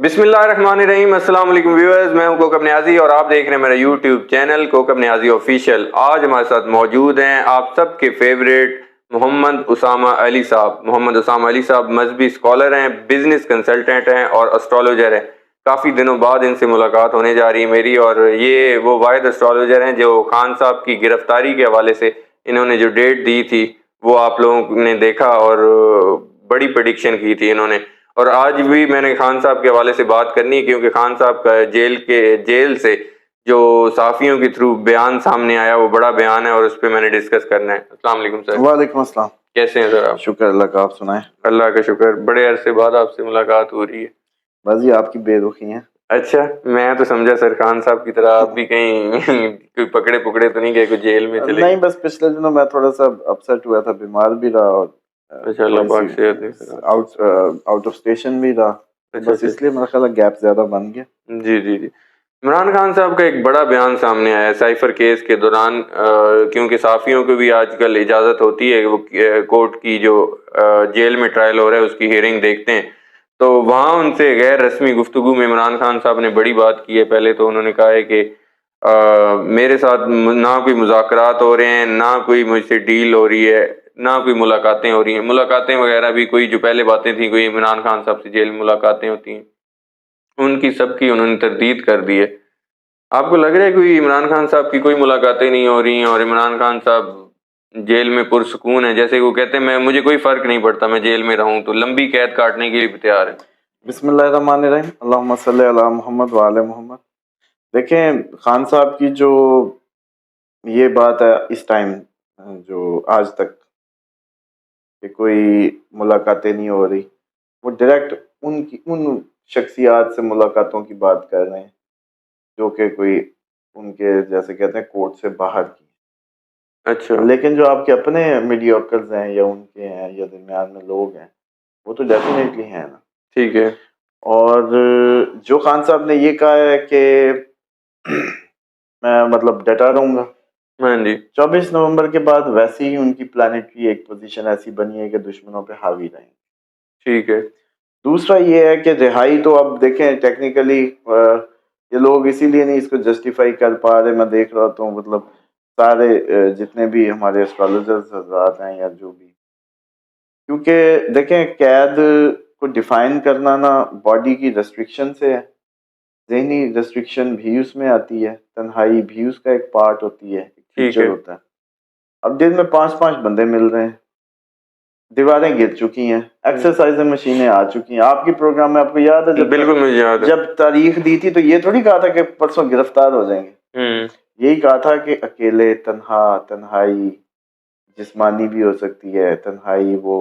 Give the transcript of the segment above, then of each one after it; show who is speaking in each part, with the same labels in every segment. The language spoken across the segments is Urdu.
Speaker 1: بسم اللہ الرحمن الرحیم. السلام علیکم ویورز، میں ہوں کوکب نیازی اور آپ دیکھ رہے ہیں میرا یوٹیوب چینل کوکب نیازی آفیشیل. آج ہمارے ساتھ موجود ہیں آپ سب کے فیوریٹ محمد اسامہ علی صاحب. محمد اسامہ علی صاحب مذہبی اسکالر ہیں، بزنس کنسلٹنٹ ہیں اور اسٹرالوجر ہیں. کافی دنوں بعد ان سے ملاقات ہونے جا رہی ہے میری، اور یہ وہ واحد اسٹرالوجر ہیں جو خان صاحب کی گرفتاری کے حوالے سے انہوں نے جو ڈیٹ دی تھی وہ آپ لوگوں نے دیکھا اور بڑی پریڈکشن کی تھی انہوں نے. اور آج بھی میں نے خان صاحب کے حوالے سے بات کرنی ہے کیونکہ خان صاحب کا جیل سے جو صحافیوں کے تھرو بیان سامنے آیا وہ بڑا بیان ہے اور اس پہ میں نے ڈسکس کرنا ہے. السلام علیکم سر.
Speaker 2: وعلیکم السلام.
Speaker 1: کیسے ہیں سر آپ؟
Speaker 2: شکر اللہ کا، آپ سنائیں.
Speaker 1: اللہ کا شکر، بڑے عرصے بعد آپ سے ملاقات ہو رہی ہے.
Speaker 2: بس یہ آپ کی بے رخی ہیں.
Speaker 1: اچھا، میں تو سمجھا سر خان صاحب کی طرح آپ بھی کہیں کوئی پکڑے تو نہیں گئے، کوئی جیل میں چلے؟
Speaker 2: نہیں، بس پچھلے دنوں میں تھوڑا سا اپسیٹ ہوا تھا، بیمار بھی رہا اور
Speaker 1: اچھا، اللہ پاک صحت دے سر.
Speaker 2: آؤٹ آف اسٹیشن بھی رہا، بس اس لیے میرا خیال ہے گیپ زیادہ بن گیا.
Speaker 1: جی جی جی. عمران خان صاحب کا ایک بڑا بیان سامنے آیا ہے سائفر کیس کے دوران، کیونکہ صحافیوں کو بھی آج کل اجازت ہوتی ہے وہ کورٹ کی جو جیل میں ٹرائل ہو رہا ہے اس کی ہیئرنگ دیکھتے ہیں، تو وہاں ان سے غیر رسمی گفتگو میں عمران خان صاحب نے بڑی بات کی ہے. پہلے تو انہوں نے کہا ہے کہ میرے ساتھ نہ کوئی مذاکرات ہو رہے ہیں، نہ کوئی مجھ سے ڈیل ہو رہی ہے، نہ کوئی ملاقاتیں ہو رہی ہیں. ملاقاتیں وغیرہ بھی کوئی جو پہلے باتیں تھیں کوئی عمران خان صاحب سے جیل میں ملاقاتیں ہوتی ہیں ان کی سب کی انہوں نے تردید کر دی ہے. آپ کو لگ رہا ہے کوئی عمران خان صاحب کی کوئی ملاقاتیں نہیں ہو رہی ہیں اور عمران خان صاحب جیل میں پرسکون ہیں، جیسے وہ کہتے ہیں مجھے کوئی فرق نہیں پڑتا، میں جیل میں رہوں تو لمبی قید کاٹنے کے لیے تیار ہے؟
Speaker 2: بسم اللہ الرحمن الرحیم، اللہم صلی علی محمد وعلی محمد. دیکھیں، خان صاحب کی جو یہ بات ہے اس ٹائم جو آج تک کہ کوئی ملاقاتیں نہیں ہو رہی، وہ ڈائریکٹ ان شخصیات سے ملاقاتوں کی بات کر رہے ہیں جو کہ کوئی ان کے جیسے کہتے ہیں کورٹ سے باہر کی.
Speaker 1: اچھا.
Speaker 2: لیکن جو آپ کے اپنے میڈیوکرز ہیں یا ان کے ہیں یا درمیان میں لوگ ہیں وہ تو ڈیفینیٹلی ہیں نا.
Speaker 1: ٹھیک ہے.
Speaker 2: اور جو خان صاحب نے یہ کہا ہے کہ میں مطلب ڈٹا رہوں گا.
Speaker 1: ہاں جی.
Speaker 2: 24 نومبر کے بعد ویسے ہی ان کی پلانٹ کی ایک پوزیشن ایسی بنی ہے کہ دشمنوں پہ حاوی رہیں.
Speaker 1: ٹھیک ہے.
Speaker 2: دوسرا یہ ہے کہ رہائی تو اب دیکھیں ٹیکنیکلی یہ لوگ اسی لیے نہیں اس کو جسٹیفائی کر پا رہے. میں دیکھ رہا ہوں مطلب سارے جتنے بھی ہمارے اسٹرالوجرز حضرات ہیں یا جو بھی، کیونکہ دیکھیں قید کو ڈیفائن کرنا نا باڈی کی ریسٹرکشن سے ہے، ذہنی ریسٹرکشن بھی اس میں آتی ہے، تنہائی بھی اس کا ایک پارٹ ہوتی ہے، ایک فیچر ہوتا ہے. اب دن میں 5 بندے مل رہے ہیں، دیواریں گر چکی ہیں، ایکسرسائز مشینیں آ چکی ہیں. آپ کی پروگرام میں آپ کو یاد ہے
Speaker 1: بالکل مجھے یاد ہے،
Speaker 2: جب تاریخ دی تھی تو یہ تھوڑی کہا تھا کہ پرسوں گرفتار ہو جائیں گے. یہی کہا تھا کہ اکیلے تنہائی جسمانی بھی ہو سکتی ہے، تنہائی وہ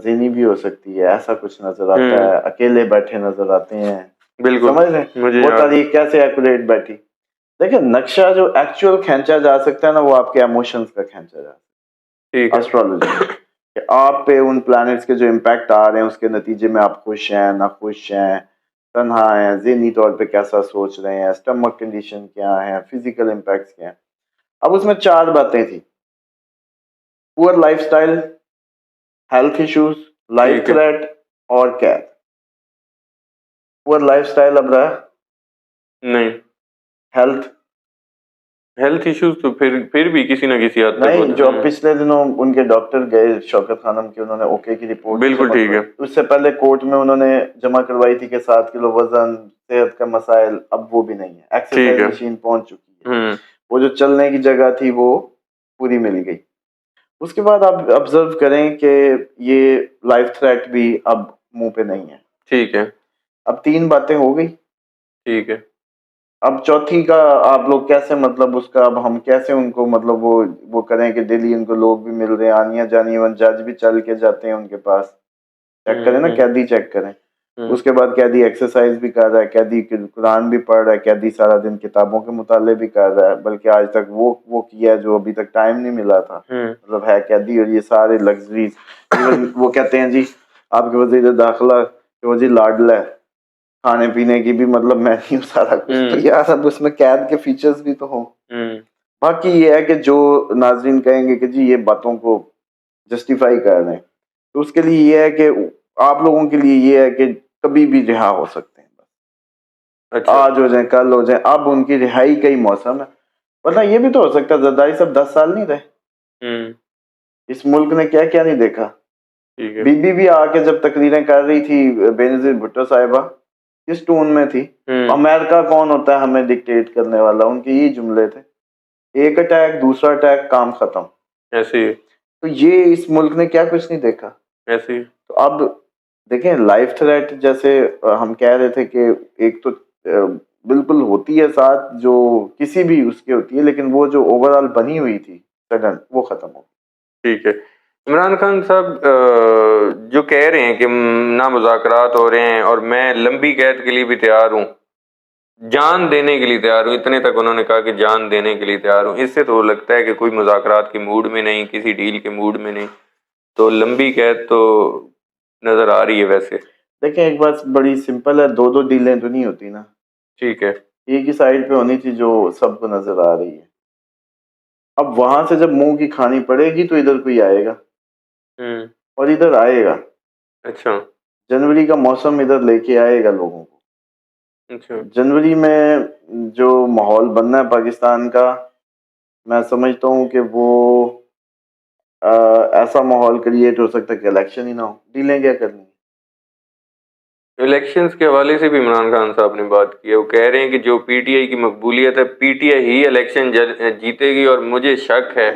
Speaker 2: ذہنی بھی ہو سکتی ہے. ایسا کچھ نظر آتا ہے، اکیلے بیٹھے نظر آتے ہیں. بالکل سمجھ رہے ہیں وہ تاریخ کیسے ایکوریٹ بیٹھی. دیکھیں نقشہ جو ایکچوئل کھینچا جا سکتا ہے نا وہ آپ کے ایموشنز کا کھینچا جا سکتا ہے اسٹرالوجی کہ آپ پہ ان پلانٹس کے جو امپیکٹ آ رہے ہیں اس کے نتیجے میں آپ خوش ہیں نہ خوش ہیں، تنہا ہیں، ذہنی طور پہ کیسا سوچ رہے ہیں، اسٹمک کنڈیشن کیا ہے، فزیکل امپیکٹس کیا ہیں. اب اس میں 4 باتیں تھیں: پور life style, health issues, life threat اور قید. پور لائف سٹائل اب رہا
Speaker 1: نہیں، ہیلتھ ایشوز تو پھر بھی کسی نہ کسی حد تک
Speaker 2: نہیں. جو پچھلے دنوں ان کے ڈاکٹر گئے شوکت خانم کے، انہوں نے اوکے کی رپورٹ
Speaker 1: بالکل ٹھیک ہے.
Speaker 2: اس سے پہلے کورٹ میں انہوں نے جمع کروائی تھی کہ 7 کلو وزن، صحت کا مسائل، اب وہ بھی نہیں ہے. ایکسرسائز مشین پہنچ چکی ہے، وہ جو چلنے کی جگہ تھی وہ پوری مل گئی. اس کے بعد آپ آبزرو کریں کہ یہ لائف تھریٹ بھی اب منہ پہ نہیں ہے.
Speaker 1: ٹھیک ہے.
Speaker 2: اب 3 باتیں ہو گئی.
Speaker 1: ٹھیک ہے.
Speaker 2: اب چوتھی کا آپ لوگ کیسے مطلب اس کا اب ہم کیسے ان کو مطلب وہ کریں کہ ڈیلی ان کو لوگ بھی مل رہے ہیں، آنیاں جانیاں، جج بھی چل کے جاتے ہیں ان کے پاس. چیک کریں نا، قیدی چیک کریں. اس کے بعد قیدی ایکسرسائز بھی کر رہا ہے، قیدی قرآن بھی پڑھ رہا ہے، قیدی سارا دن کتابوں کے مطالعے بھی کر رہا ہے، بلکہ آج تک وہ کیا جو ابھی تک ٹائم نہیں ملا تھا. مطلب ہے قیدی. اور یہ سارے لگژریز وہ کہتے ہیں جی آپ کے وزیر داخلہ کہ وہ جی لاڈلا ہے، کھانے پینے کی بھی مطلب میں نہیں ہوں سارا کچھ. تو یار اب اس میں قید کے فیچرز بھی تو ہوں. باقی یہ ہے کہ جو ناظرین کہیں گے کہ جی یہ باتوں کو جسٹیفائی کر رہے ہیں، تو اس کے لیے یہ ہے کہ آپ لوگوں کے لیے یہ ہے کہ کبھی بھی رہا ہو سکتے ہیں،
Speaker 1: اچھا
Speaker 2: آج ہو جائیں کل ہو جائیں، اب ان کی رہائی کا ہی موسم ہے. ورنہ یہ بھی تو ہو سکتا ہے زرداری صاحب 10 سال نہیں رہے. اس ملک نے کیا کیا نہیں دیکھا.
Speaker 1: ٹھیک ہے.
Speaker 2: بی بی بھی آ کے جب تقریریں کر رہی تھی بینظیر بھٹو صاحبہ، کس ٹون میں تھی؟ امریکہ کون ہوتا ہے ہمیں ڈکٹیٹ کرنے والا، ان کے یہ جملے تھے. ایک اٹیک دوسرا اٹیک، کام ختم.
Speaker 1: ایسے ہی
Speaker 2: تو یہ اس ملک نے کیا کچھ نہیں دیکھا.
Speaker 1: ایسے ہی
Speaker 2: تو اب دیکھیں لائف تھریٹ جیسے ہم کہہ رہے تھے کہ ایک تو بالکل ہوتی ہے ساتھ جو کسی بھی اس کی ہوتی ہے، لیکن وہ جو اوور آل بنی ہوئی تھی سڈن وہ ختم ہو گئی.
Speaker 1: ٹھیک ہے. عمران خان صاحب جو کہہ رہے ہیں کہ نہ مذاکرات ہو رہے ہیں اور میں لمبی قید کے لیے بھی تیار ہوں، جان دینے کے لیے تیار ہوں، اتنے تک انہوں نے کہا کہ جان دینے کے لیے تیار ہوں. اس سے تو لگتا ہے کہ کوئی مذاکرات کے موڈ میں نہیں، کسی ڈیل کے موڈ میں نہیں. تو لمبی قید تو نظر آ رہی ہے. ویسے
Speaker 2: دیکھیں ایک بات بڑی سمپل ہے، دو ڈیلیں تو نہیں ہوتی نا.
Speaker 1: ٹھیک ہے.
Speaker 2: ایک ہی سائڈ پہ ہونی تھی جو سب کو نظر آ رہی ہے. اب وہاں سے جب منہ کی کھانی پڑے گی تو ادھر کوئی آئے گا اور ادھر آئے گا.
Speaker 1: اچھا.
Speaker 2: جنوری کا موسم ادھر لے کے آئے گا لوگوں کو.
Speaker 1: اچھا.
Speaker 2: جنوری میں جو ماحول بننا ہے پاکستان کا، میں سمجھتا ہوں کہ وہ ایسا ماحول کریٹ ہو سکتا ہے کہ الیکشن ہی نہ ہو. ڈیلیں کیا کرنی؟
Speaker 1: الیکشنز کے حوالے سے بھی عمران خان صاحب نے بات کی ہے. وہ کہہ رہے ہیں کہ جو پی ٹی آئی کی مقبولیت ہے، P T I he election جیتے گی، اور مجھے شک ہے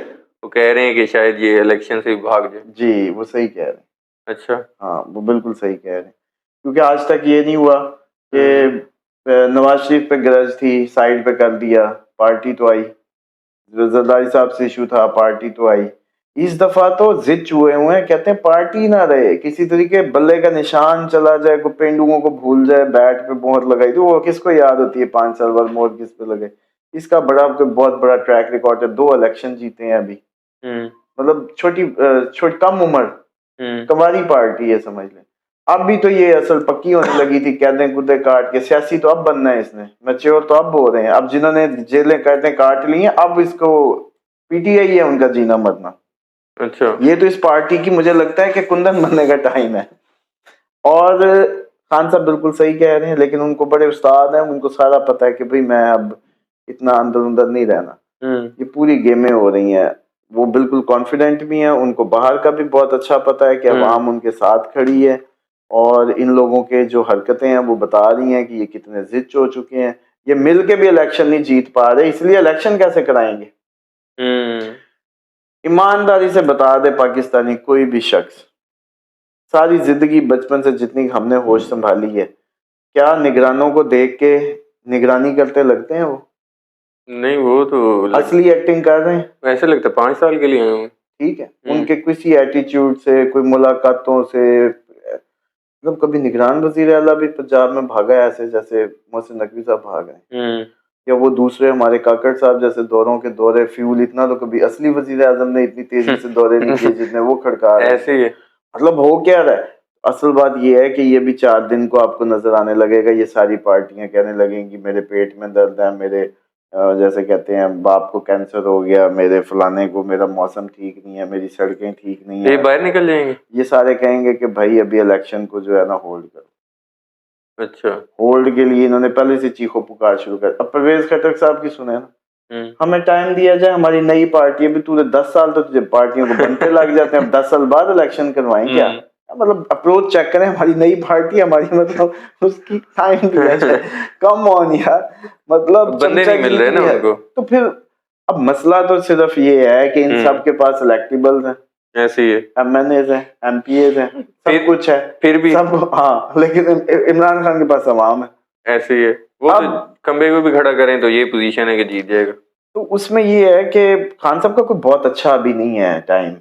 Speaker 1: وہ کہہ رہے ہیں کہ شاید یہ الیکشن سے بھاگ جائے.
Speaker 2: جی وہ صحیح کہہ رہے ہیں.
Speaker 1: اچھا.
Speaker 2: ہاں وہ بالکل صحیح کہہ رہے ہیں، کیونکہ آج تک یہ نہیں ہوا کہ نواز شریف پہ گرج تھی سائڈ پہ کر دیا، پارٹی تو آئی. زرداری صاحب سے ایشو تھا، پارٹی تو آئی. اس دفعہ تو ضد چوئے ہوئے ہیں، کہتے ہیں پارٹی نہ رہے، کسی طریقے بلے کا نشان چلا جائے، کوئی پینڈوؤں کو بھول جائے، بیٹ پہ مہر لگائی. تو وہ کس کو یاد ہوتی ہے 5 سال بعد مہر کس پہ لگے؟ اس کا بہت بڑا ٹریک ریکارڈ ہے. 2 الیکشن جیتے ہیں ابھی. مطلب چھوٹی کم عمر کماری پارٹی ہے سمجھ لیں. اب بھی تو یہ اصل پکی ہونے لگی تھی، قیدیں کودیں کاٹ کے. سیاسی تو اب بننا ہے اس نے، میچور تو اب ہو رہے ہیں. اب جنہوں نے جیلیں قیدیں کاٹ لی ہیں، اب اس کو پی ٹی آئی ہے ان کا جینا مرنا.
Speaker 1: اچھا.
Speaker 2: یہ تو اس پارٹی کی مجھے لگتا ہے کہ کندن بننے کا ٹائم ہے. اور خان صاحب بالکل صحیح کہہ رہے ہیں، لیکن ان کو بڑے استاد ہیں، ان کو سارا پتہ ہے کہ بھئی میں اب اتنا اندر نہیں رہنا. یہ پوری گیمیں ہو رہی ہیں. وہ بالکل کانفیڈنٹ بھی ہیں، ان کو باہر کا بھی بہت اچھا پتہ ہے کہ عوام ان کے ساتھ کھڑی ہے، اور ان لوگوں کے جو حرکتیں ہیں وہ بتا رہی ہیں کہ یہ کتنے ضد ہو چکے ہیں. یہ مل کے بھی الیکشن نہیں جیت پا رہے، اس لیے الیکشن کیسے کرائیں گے؟ ایمانداری سے بتا دے پاکستانی کوئی بھی شخص، ساری زندگی بچپن سے جتنی ہم نے ہوش سنبھالی ہے، کیا نگرانوں کو دیکھ کے نگرانی کرتے لگتے ہیں؟ وہ
Speaker 1: نہیں، وہ تو
Speaker 2: اصلی ایکٹنگ کر رہے ہیں.
Speaker 1: ایسے لگتا ہے 5 سال کے لیے آئے ہوں.
Speaker 2: ٹھیک ہے، ان کے کسی ایٹیچیوڈ سے، کوئی ملاقاتوں سے، مطلب کبھی نگران وزیر اعلیٰ بھی پنجاب میں بھاگا ہے ایسے جیسے محسن نقوی صاحب بھاگ گئے، یا وہ دوسرے ہمارے کاکڑ صاحب جیسے دوروں کے دورے فیول اتنا تو کبھی اصلی وزیر اعظم نے اتنی تیزی سے دورے نہیں کیے جتنے وہ کھڑکا رہے.
Speaker 1: ایسے ہی ہے.
Speaker 2: مطلب ہو کیا رہا ہے؟ اصل بات یہ ہے کہ یہ بھی 4 دن کو آپ کو نظر آنے لگے گا. یہ ساری پارٹیاں کہنے لگیں گی میرے پیٹ میں درد ہے، میرے جیسے کہتے ہیں باپ کو کینسر ہو گیا، میرے فلانے کو میرا موسم ٹھیک نہیں ہے، میری سڑکیں ٹھیک نہیں ہیں.
Speaker 1: یہ باہر نکل جائیں گے.
Speaker 2: یہ سارے کہیں گے کہ بھائی ابھی الیکشن کو جو ہے نا ہولڈ کرو.
Speaker 1: اچھا.
Speaker 2: ہولڈ کے لیے انہوں نے پہلے سے چیخو پکار شروع کر. اب پرویز خٹک صاحب کی سنیں نا، ہمیں ٹائم دیا جائے، ہماری نئی پارٹی ہے. تو 10 سال تو تجھے پارٹیوں کو بنتے لگ جاتے ہیں، اب 10 سال بعد الیکشن کروائیں کیا؟ مطلب اپروچ چیک کریں، ہماری نئی پارٹی ہماری مطلب اس کی ٹائم دیا جائے. کم آن یار، مطلب
Speaker 1: بندے نہیں مل رہے نا ان کو.
Speaker 2: تو پھر اب مسئلہ تو صرف یہ ہے کہ ان سب کے پاس الیکٹیبلز ہیں،
Speaker 1: ایسے ہی ہے،
Speaker 2: ایم این ایز ہیں، ایم پی ایز ہیں، سب کچھ ہے
Speaker 1: پھر بھی
Speaker 2: سب. ہاں لیکن عمران خان کے پاس عوام ہے.
Speaker 1: ایسے ہی ہے. وہ کھمبے کو بھی کھڑا کریں تو یہ پوزیشن ہے کہ جیت جائے گا.
Speaker 2: تو اس میں یہ ہے کہ خان صاحب کا کوئی بہت اچھا ابھی نہیں ہے ٹائم.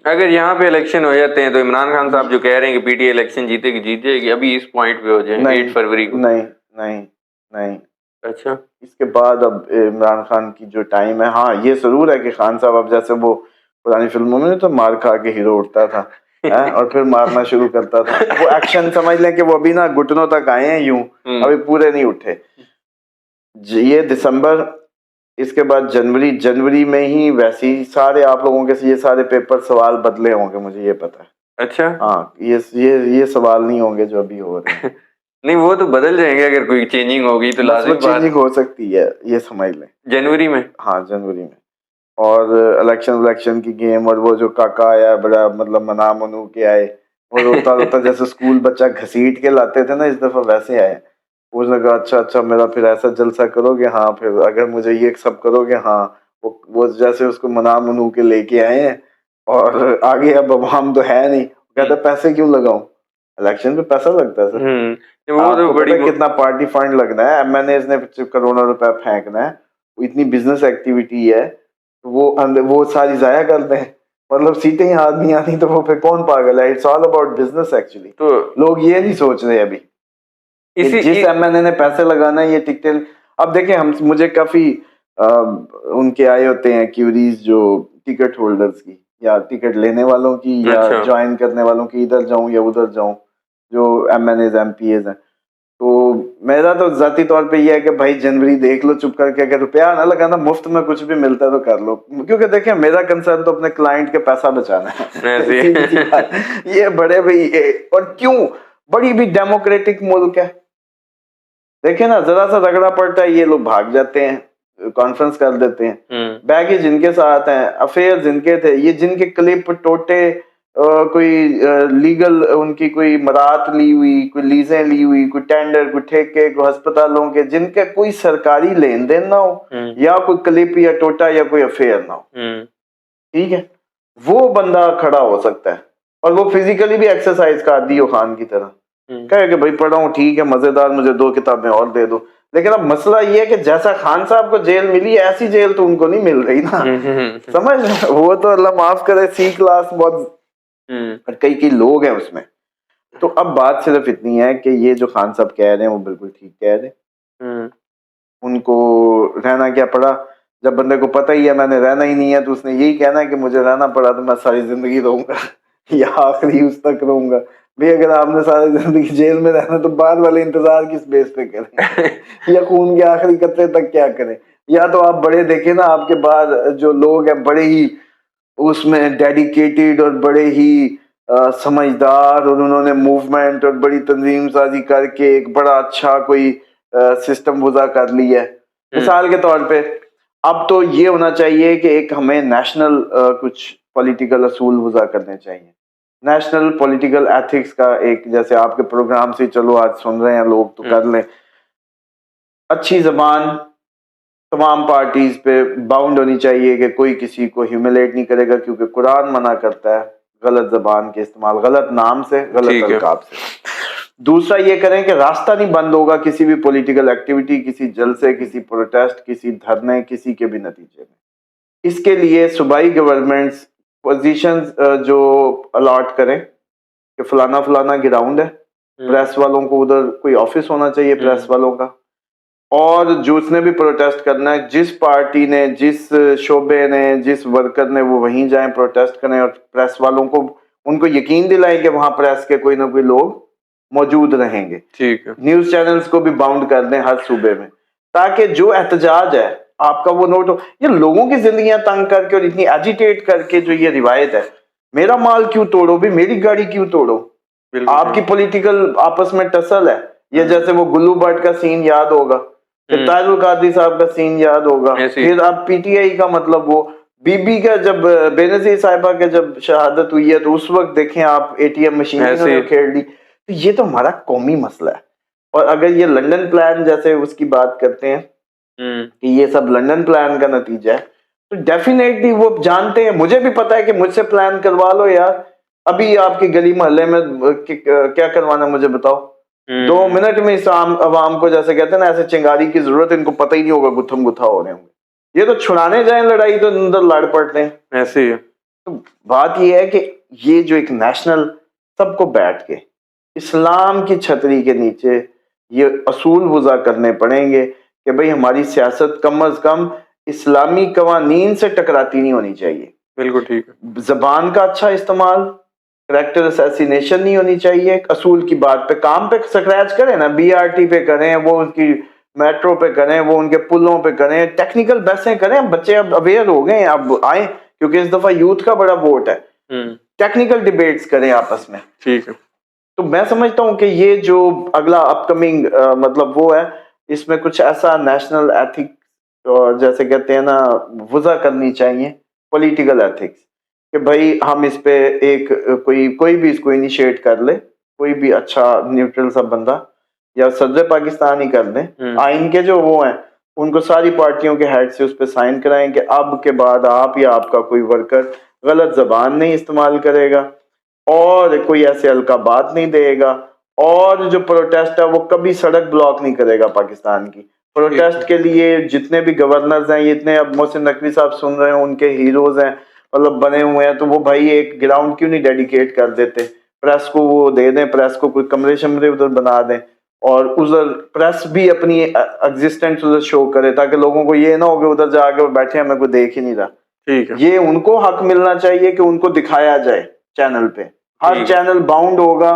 Speaker 1: اگر یہاں پہ الیکشن ہو جاتے ہیں تو عمران خان صاحب جو کہہ رہے ہیں کہ پی ٹی آئی الیکشن جیتے گی جیت جائے گی، ابھی اس پوائنٹ پہ ہو جائیں 8 فروری کو. نہیں. اچھا.
Speaker 2: اس کے بعد اب عمران خان کی جو ٹائم ہے، ہاں یہ ضرور ہے کہ خان صاحب اب جیسے وہ پرانی فلموں میں تو مار کھا کے ہیرو اٹھتا تھا اور پھر مارنا شروع کرتا تھا، وہ ایکشن سمجھ لیں کہ وہ ابھی نا گھٹنوں تک آئے ہیں، یوں ابھی پورے نہیں اٹھے. یہ دسمبر، اس کے بعد جنوری میں ہی ویسے ہی سارے آپ لوگوں کے یہ سارے پیپر سوال بدلے ہوں گے، مجھے یہ پتا ہے.
Speaker 1: اچھا
Speaker 2: ہاں یہ سوال نہیں ہوں گے جو ابھی ہو رہے ہیں.
Speaker 1: نہیں وہ تو بدل جائیں گے اگر کوئی چینجنگ ہوگی تو لازمی بات.
Speaker 2: چینجنگ ہو سکتی ہے یہ سمجھ لیں
Speaker 1: جنوری میں.
Speaker 2: ہاں جنوری میں. اور الیکشن کی گیم, اور وہ جو کاکا آیا بڑا مطلب منا منو کے آئے, وہ روتا روتا جیسے اسکول بچہ گھسیٹ کے لاتے تھے نا اس دفعہ ویسے آئے. اس نے کہا اچھا میرا پھر ایسا جلسہ کرو گے, ہاں پھر اگر مجھے یہ سب کرو گے, ہاں وہ جیسے اس کو منا منو کے لے کے آئے ہیں. اور آگے اب عوام تو ہے نہیں, کہتا پیسے کیوں لگاؤں, الیکشن پہ پیسہ لگتا ہے سر.
Speaker 1: وہ
Speaker 2: آپ
Speaker 1: تو
Speaker 2: کو
Speaker 1: بڑی
Speaker 2: پتا کتنا پارٹی فنڈ لگنا ہے, ایم این ایز نے کروڑوں روپے پھینکنا ہے, اتنی بزنس ایکٹیویٹی ہے, وہ ساری ضائع کر دیں, مطلب سیٹیں ہی ہاتھ نہیں آتی تو وہ پھر کون پاگل ہے. It's all about business actually.
Speaker 1: تو
Speaker 2: لوگ یہ نہیں سوچ رہے ابھی جس ایم این اے نے پیسے لگانا ہے یہ ٹکٹیں. اب دیکھیں مجھے کافی ان کے آئے ہوتے ہیں کیوریز جو ٹکٹ ہولڈرز کی یا ٹکٹ لینے والوں کی یا جوائن کرنے والوں کی, ادھر جاؤں یا ادھر جاؤں, جو MNAs MPAs ہیں. تو میرا تو ذاتی طور پہ یہ ہے کہ بھائی جنوری دیکھ لو چپ کر کے, اگر روپیہ نہ لگانا مفت میں کچھ بھی ملتا ہے تو کر لو, کیونکہ دیکھیں میرا کنسرن تو اپنے کلائنٹ کے پیسہ بچانا ہے. یہ بڑے بھائی, اور کیوں بڑی بھی ڈیموکریٹک ملک ہے, دیکھیں نا ذرا سا رگڑا پڑتا ہے یہ لوگ بھاگ جاتے ہیں, کانفرنس کر دیتے ہیں. بیگیج جن کے ساتھ ہیں, افیئر جن کے تھے, یہ جن کے کلپ ٹوٹے, کوئی لیگل ان کی کوئی مرات لی ہوئی, کوئی لیزیں لی ہوئی, کوئی ٹینڈر, کوئی ٹھیکے, کوئی ہسپتالوں کے, جن کے کوئی سرکاری لین دین نہ ہو, یا کوئی کلپ یا ٹوٹا یا کوئی افیئر نہ ہو, ٹھیک ہے, وہ بندہ کھڑا ہو سکتا ہے. اور وہ فزیکلی بھی ایکسرسائز کا عادی ہو خان کی طرح, کہے کہ بھائی پڑھا ہوں ٹھیک ہے مزیدار, مجھے 2 کتابیں اور دے دو. لیکن اب مسئلہ یہ ہے کہ جیسا خان صاحب کو جیل ملی ایسی جیل تو ان کو نہیں مل رہی نا, سمجھ, وہ تو اللہ معاف کرے سی کلاس بہت کئی لوگ ہیں اس میں. تو اب بات صرف اتنی ہے کہ یہ جو خان صاحب کہہ رہے ہیں وہ بالکل ٹھیک کہہ رہے ہیں. ان کو رہنا کیا پڑا, جب بندے کو پتہ ہی ہے میں نے رہنا ہی نہیں ہے تو اس نے یہی کہنا ہے کہ مجھے رہنا پڑا تو میں ساری زندگی رہوں گا یا آخری اس تک رہوں گا. بھئی اگر آپ نے ساری زندگی جیل میں رہنا تو بعد والے انتظار کس بیس پہ کریں, یا خون کے آخری قطرے تک کیا کریں. یا تو آپ بڑے دیکھیں نا آپ کے بعد جو لوگ ہیں بڑے ہی اس میں ڈیڈیکیٹڈ اور بڑے ہی سمجھدار, اور انہوں نے موومنٹ اور بڑی تنظیم سازی کر کے ایک بڑا اچھا کوئی سسٹم وضع کر لی ہے. مثال کے طور پہ اب تو یہ ہونا چاہیے کہ ایک ہمیں نیشنل کچھ پولیٹیکل اصول وضع کرنے چاہیے, نیشنل پولیٹیکل ایتھکس کا ایک, جیسے آپ کے پروگرام سے چلو آج سن رہے ہیں لوگ تو کر لیں. اچھی زبان تمام پارٹیز پہ باؤنڈ ہونی چاہیے کہ کوئی کسی کو ہیوملیٹ نہیں کرے گا, کیونکہ قرآن منع کرتا ہے غلط زبان کے استعمال, غلط نام سے, غلط القاب سے. دوسرا یہ کریں کہ راستہ نہیں بند ہوگا کسی بھی پولیٹیکل ایکٹیویٹی, کسی جلسے, کسی پروٹیسٹ, کسی دھرنے, کسی کے بھی نتیجے میں. اس کے لیے صوبائی گورنمنٹس پوزیشنز جو الاٹ کریں کہ فلانا گراؤنڈ ہے, پریس والوں کو ادھر کوئی آفس ہونا چاہیے پریس والوں کا, اور جو اس نے بھی پروٹیسٹ کرنا ہے, جس پارٹی نے, جس شعبے نے, جس ورکر نے, وہ وہیں جائیں پروٹیسٹ کریں, اور پریس والوں کو ان کو یقین دلائیں کہ وہاں پریس کے کوئی نہ کوئی لوگ موجود رہیں گے. ٹھیک ہے, نیوز چینلز کو بھی باؤنڈ کر دیں ہر صوبے میں, تاکہ جو احتجاج ہے آپ کا وہ نوٹ ہو. یہ لوگوں کی زندگیاں تنگ کر کے اور اتنی ایجیٹیٹ کر کے جو یہ روایت ہے, میرا مال کیوں توڑو بھی, میری گاڑی کیوں توڑو, آپ کی پولیٹیکل آپس میں ٹسل ہے. یہ جیسے وہ گلو بٹ کا سین یاد ہوگا, پھر طاہر القادری صاحب کا سین یاد ہوگا, پھر اب پی ٹی آئی کا مطلب وہ بی بی کا جب بے نظیر صاحبہ کے جب شہادت ہوئی ہے تو اس وقت دیکھیں آپ اے ٹی ایم مشین کھیڑ لی. تو یہ تو ہمارا قومی مسئلہ ہے. اور اگر یہ لنڈن پلان جیسے اس کی بات کرتے ہیں کہ یہ سب لنڈن پلان کا نتیجہ ہے, تو ڈیفینیٹلی وہ جانتے ہیں, مجھے بھی پتا ہے کہ مجھ سے پلان کروا لو یار, ابھی آپ کی گلی محلے میں کیا کروانا مجھے بتاؤ, 2 منٹ میں اس عوام کو جیسے کہتے ہیں نا ایسے چنگاری کی ضرورت, ان کو پتہ ہی نہیں ہوگا گتھم گتھا ہو رہے ہوں گے. یہ تو چھڑانے جائیں لڑائی تو اندر لڑ پڑتے ہیں ایسے ہی. تو بات یہ ہے کہ یہ جو ایک نیشنل سب کو بیٹھ کے اسلام کی چھتری کے نیچے یہ اصول وضع کرنے پڑیں گے کہ بھئی ہماری سیاست کم از کم اسلامی قوانین سے ٹکراتی نہیں ہونی چاہیے. بالکل ٹھیک ہے. زبان کا اچھا استعمال, کریکٹر اسیسینیشن نہیں ہونی چاہیے, اصول کی بات پہ کام پہ سکریچ کریں نا, بی آر ٹی پہ کریں, وہ ان کی میٹرو پہ کریں, وہ ان کے پلوں پہ کریں, ٹیکنیکل بحثیں کریں. بچے اب اویئر ہو گئے ہیں, اب آئیں, کیونکہ اس دفعہ یوتھ کا بڑا ووٹ ہے. ٹیکنیکل ڈیبیٹس کریں آپس میں.
Speaker 1: ٹھیک ہے.
Speaker 2: تو میں سمجھتا ہوں کہ یہ جو اگلا اپ کمنگ مطلب وہ ہے, اس میں کچھ ایسا نیشنل ایتھک جیسے کہتے ہیں نا وضع کرنی چاہیے, پولیٹیکل ایتھکس, کہ بھائی ہم اس پہ ایک کوئی بھی اس کو انیشیٹ کر لے, کوئی بھی اچھا نیوٹرل سا بندہ, یا صدر پاکستان ہی کر دیں. آئین کے جو وہ ہیں ان کو ساری پارٹیوں کے ہیڈ سے اس پہ سائن کرائیں کہ اب کے بعد آپ یا آپ کا کوئی ورکر غلط زبان نہیں استعمال کرے گا, اور کوئی ایسے القابات نہیں دے گا, اور جو پروٹیسٹ ہے وہ کبھی سڑک بلاک نہیں کرے گا پاکستان کی. پروٹیسٹ کے لیے جتنے بھی گورنرز ہیں, یہ اتنے اب محسن نقوی صاحب سن رہے ہیں, ان کے ہیروز ہیں مطلب بنے ہوئے ہیں, تو وہ بھائی ایک گراؤنڈ کیوں نہیں ڈیڈیکیٹ کر دیتے, پریس کو وہ دے دیں, پریس کو کوئی کمرے شمرے ادھر بنا دیں, اور ادھر پریس بھی اپنی ایگزسٹنس ادھر شو کرے, تاکہ لوگوں کو یہ نہ ہو کہ ادھر جا کے بیٹھے ہمیں کوئی دیکھ ہی نہیں رہا. یہ ان کو حق ملنا چاہیے کہ ان کو دکھایا جائے چینل پہ, ہر چینل باؤنڈ ہوگا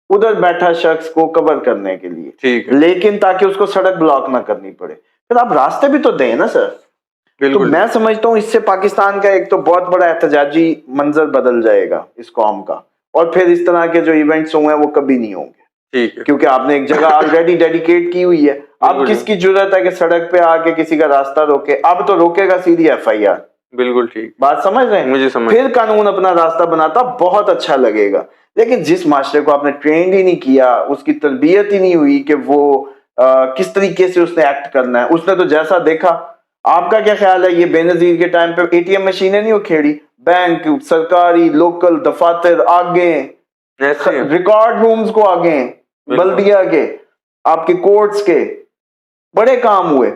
Speaker 2: ادھر بیٹھا شخص کو کور کرنے کے لیے, لیکن تاکہ اس کو سڑک بلاک نہ کرنی پڑے. پھر آپ راستے بھی تو دیں نا سر. تو میں سمجھتا ہوں اس سے پاکستان کا ایک تو بہت بڑا احتجاجی منظر بدل جائے گا اس قوم کا, اور پھر اس طرح کے جو ایونٹس ہوئے ہیں وہ کبھی نہیں ہوں گے, کیونکہ آپ نے ایک جگہ آلریڈی ڈیڈیکیٹ کی ہوئی ہے. اب کس کی ضرورت ہے کہ سڑک پہ آ کے کسی کا راستہ روکے؟ اب تو روکے گا سیدھی FIR.
Speaker 1: بالکل ٹھیک
Speaker 2: بات سمجھ رہے ہیں, پھر قانون اپنا راستہ بناتا, بہت اچھا لگے گا. لیکن جس معاشرے کو آپ نے ٹرینڈ ہی نہیں کیا, اس کی تربیت ہی نہیں ہوئی کہ وہ کس طریقے سے اس نے ایکٹ کرنا ہے, اس نے تو جیسا دیکھا. آپ کا کیا خیال ہے, یہ بے نظیر کے ٹائم پہ ATM مشینیں نہیں کھیڑی, بینک, سرکاری, لوکل دفاتر آگے, ریکارڈ رومز کو آگے, بلدیہ کے, آپ کے کورٹس کے بڑے کام ہوئے.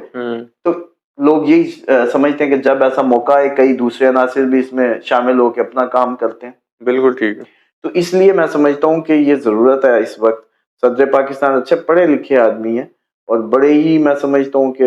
Speaker 2: تو لوگ یہی سمجھتے ہیں کہ جب ایسا موقع ہے کئی دوسرے عناصر بھی اس میں شامل ہو کے اپنا کام کرتے ہیں.
Speaker 1: بالکل ٹھیک ہے.
Speaker 2: تو اس لیے میں سمجھتا ہوں کہ یہ ضرورت ہے اس وقت. صدر پاکستان اچھے پڑھے لکھے آدمی ہیں, اور بڑے ہی میں سمجھتا ہوں کہ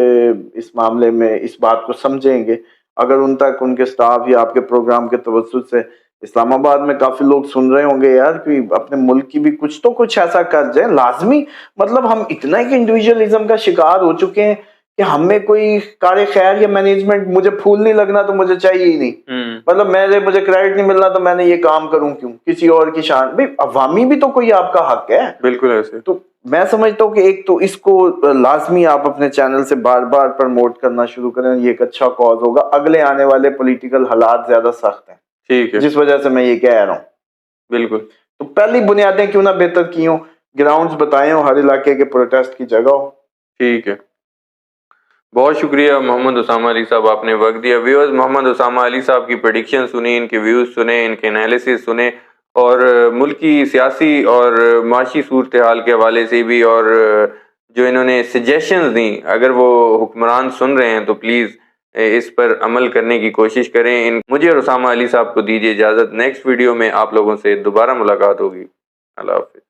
Speaker 2: اس معاملے میں اس بات کو سمجھیں گے. اگر ان تک ان کے سٹاف یا آپ کے پروگرام کے توسط سے اسلام آباد میں کافی لوگ سن رہے ہوں گے, یار کہ اپنے ملک کی بھی کچھ تو کچھ ایسا کر جائیں لازمی. مطلب ہم اتنا ہی انڈیویجولزم کا شکار ہو چکے ہیں کہ ہمیں کوئی کار خیر یا مینجمنٹ, مجھے پھول نہیں لگنا تو مجھے چاہیے ہی نہیں, مطلب مجھے کریڈٹ نہیں ملنا تو میں نے یہ کام کروں کیوں, کسی اور کی شان. بھائی عوامی بھی تو کوئی آپ کا حق ہے.
Speaker 1: بالکل ایسے. تو
Speaker 2: میں سمجھتا ہوں کہ ایک تو اس کو لازمی آپ اپنے چینل سے بار بار پروموٹ کرنا شروع کریں, یہ ایک اچھا کاز ہوگا. اگلے آنے والے پولیٹیکل حالات زیادہ سخت ہیں, ٹھیک ہے, جس وجہ سے میں یہ کہہ رہا ہوں. بالکل. تو پہلی بنیادیں کیوں نہ بہتر کی ہوں, گراؤنڈز بتائے ہوں, ہر علاقے کے پروٹیسٹ کی جگہ ہو.
Speaker 1: ٹھیک ہے, بہت شکریہ محمد اسامہ علی صاحب, آپ نے وقت دیا. ویورز, محمد اسامہ علی صاحب کی پریڈکشن سنیں, ان کے ویوز سنیں, ان کے انالیسس سنیں, اور ملکی سیاسی اور معاشی صورتحال کے حوالے سے بھی, اور جو انہوں نے سجیشنز دیں, اگر وہ حکمران سن رہے ہیں تو پلیز اس پر عمل کرنے کی کوشش کریں. مجھے اور اسامہ علی صاحب کو دیجیے اجازت. نیکسٹ ویڈیو میں آپ لوگوں سے دوبارہ ملاقات ہوگی. اللہ حافظ.